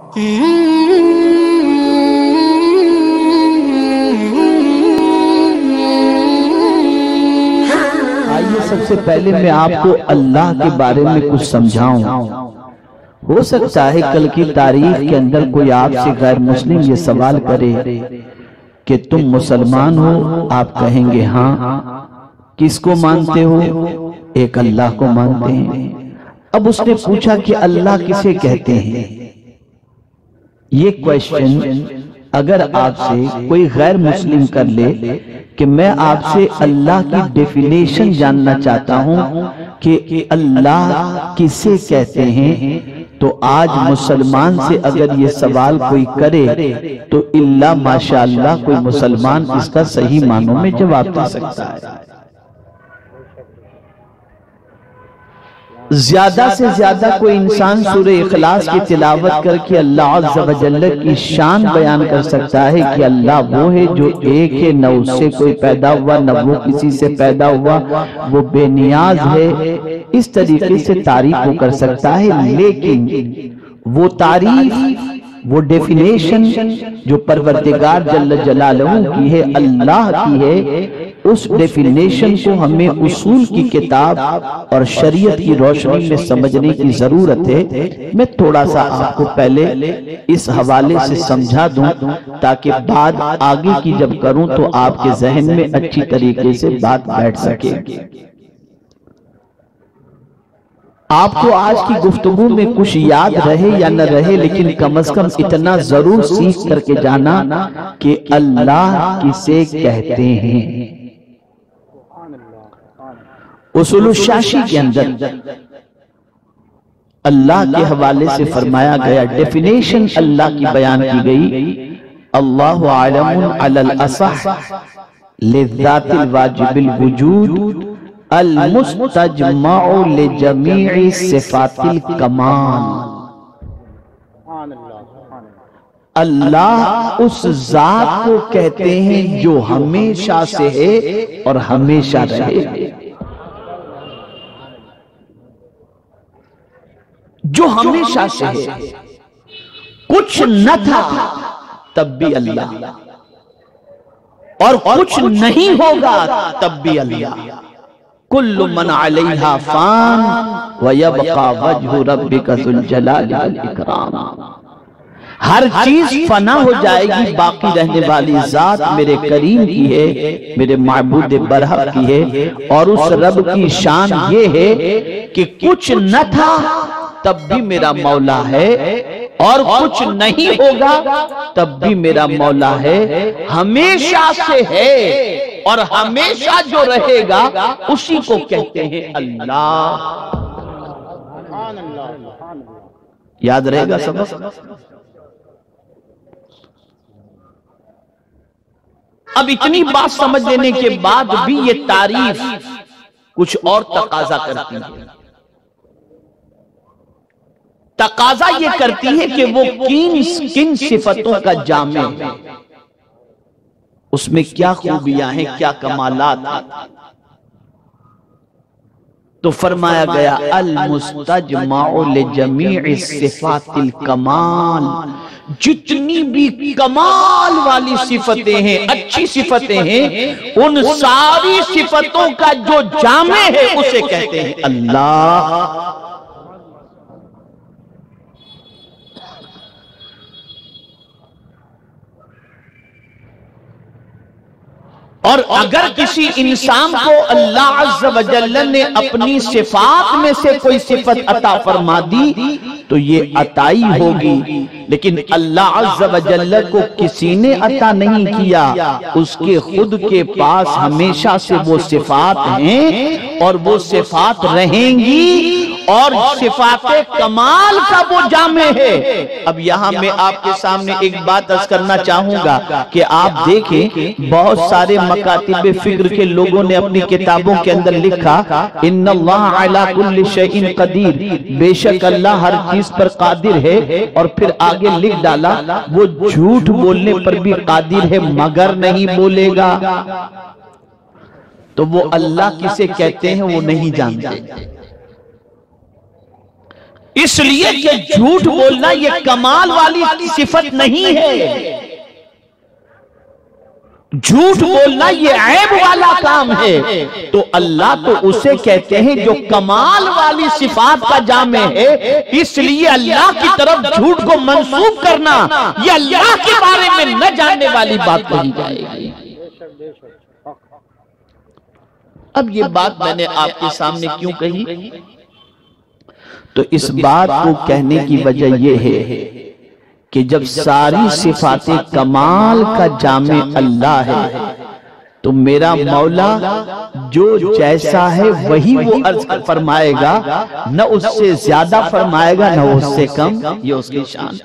آئیے سب سے پہلے میں آپ کو اللہ کے بارے میں کچھ سمجھاؤں۔ ہو سکتا ہے کل کی تاریخ کے اندر کوئی آپ سے غیر مسلم یہ سوال کرے کہ تم مسلمان ہو؟ آپ کہیں گے ہاں۔ کس کو مانتے ہو؟ ایک اللہ کو مانتے ہیں۔ اب اس نے پوچھا کہ اللہ کسے کہتے ہیں؟ یہ کوئسچن اگر آپ سے کوئی غیر مسلم کر لے کہ میں آپ سے اللہ کی ڈیفینیشن جاننا چاہتا ہوں کہ اللہ کسے کہتے ہیں، تو آج مسلمان سے اگر یہ سوال کوئی کرے تو اللہ ماشاءاللہ کوئی مسلمان اس کا صحیح معنوں میں جواب دے سکتا ہے۔ زیادہ سے زیادہ کوئی انسان سورہ اخلاص کی تلاوت کر کے اللہ عز و جل کی شان بیان کر سکتا ہے کہ اللہ وہ ہے جو ایک ہے، نہ اس سے کوئی پیدا ہوا نہ وہ کسی سے پیدا ہوا، وہ بے نیاز ہے۔ اس طریقے سے تعریف وہ کر سکتا ہے، لیکن وہ تعریف، وہ ڈیفینیشن جو پروردگار جل جلالہ کی ہے، اللہ کی ہے، اس ڈیفینیشن کو ہمیں اصول کی کتاب اور شریعت کی روشنی میں سمجھنے کی ضرورت ہے۔ میں تھوڑا سا آپ کو پہلے اس حوالے سے سمجھا دوں تاکہ بعد آگے کی جب کروں تو آپ کے ذہن میں اچھی طریقے سے بات بیٹھ سکے۔ آپ کو آج کی گفتگو میں کچھ یاد رہے یا نہ رہے، لیکن کم از کم اتنا ضرور سیکھ کر کے جانا کہ اللہ کسے کہتے ہیں۔ اصول الشاشی کے اندر اللہ کے حوالے سے فرمایا گیا، ڈیفینیشن اللہ کی بیان کی گئی، اللہ عالم علی الاصح للذات الواجب الوجود المستجمع لجمیع صفات الکمال۔ اللہ اس ذات کو کہتے ہیں جو ہمیشہ سے ہے اور ہمیشہ رہے، جو ہمیشہ سے ہے، کچھ نہ تھا تب بھی اللہ، اور کچھ نہیں ہوگا تب بھی اللہ۔ کل من علیہا فان ویبقى وجہ ربک ذو الجلال والاکرام۔ ہر چیز فنا ہو جائے گی، باقی رہنے والی ذات میرے کریم کی ہے، میرے معبود برحق کی ہے، اور اس رب کی شان یہ ہے کہ کچھ نہ تھا تب بھی میرا مولا ہے، اور کچھ نہیں ہوگا تب بھی میرا مولا ہے، ہمیشہ سے ہے اور ہمیشہ جو رہے گا اسی کو کہتے ہیں اللہ۔ یاد رہے گا سبق؟ اب اتنی بات سمجھ لینے کے بعد بھی یہ تعریف کچھ اور تقاضا کرتی ہے۔ تقاضا یہ کرتی ہے کہ وہ کن صفتوں کا جامع ہے، اس میں کیا خوبیاں ہیں، کیا کمالات ہیں۔ تو فرمایا گیا المستجمع لجمیع صفات الکمال، جتنی بھی کمال والی صفتیں ہیں، اچھی صفتیں ہیں، ان ساری صفتوں کا جو جامع ہے اسے کہتے ہیں اللہ۔ اور اگر کسی انسان کو اللہ عز و جل نے اپنی صفات میں سے کوئی صفت عطا فرما دی تو یہ عطائی ہوگی، لیکن اللہ عز و جل کو کسی نے عطا نہیں کیا، اس کے خود کے پاس ہمیشہ سے وہ صفات ہیں اور وہ صفات رہیں گی، اور صفات کمال کا وہ جامع ہے۔ اب یہاں میں آپ کے سامنے ایک بات عرض کرنا چاہوں گا کہ آپ دیکھیں بہت سارے مکاتب فکر کے لوگوں نے اپنی کتابوں کے اندر لکھا ان اللہ علی کل شیء قدیر، بے شک اللہ ہر چیز پر قادر ہے، اور پھر آگے لکھ ڈالا وہ جھوٹ بولنے پر بھی قادر ہے مگر نہیں بولے گا۔ تو وہ اللہ کسے کہتے ہیں وہ نہیں جانتے۔ اس لیے کہ جھوٹ بولنا یہ کمال والی صفت نہیں ہے، جھوٹ بولنا یہ عیب والا کام ہے۔ تو اللہ تو اسے کہتے ہیں جو کمال والی صفات کا جامع ہے، اس لیے اللہ کی طرف جھوٹ کو منسوب کرنا یہ اللہ کے بارے میں نہ جاننے والی بات کہی جائے گی۔ اب یہ بات میں نے آپ کے سامنے کیوں کہی؟ تو اس بات کو کہنے کی وجہ یہ ہے کہ جب ساری صفات کمال کا جامع اللہ ہے تو میرا مولا جو جیسا ہے وہی وہ عرض فرمائے گا، نہ اس سے زیادہ فرمائے گا نہ اس سے کم، یہ اس کی شان۔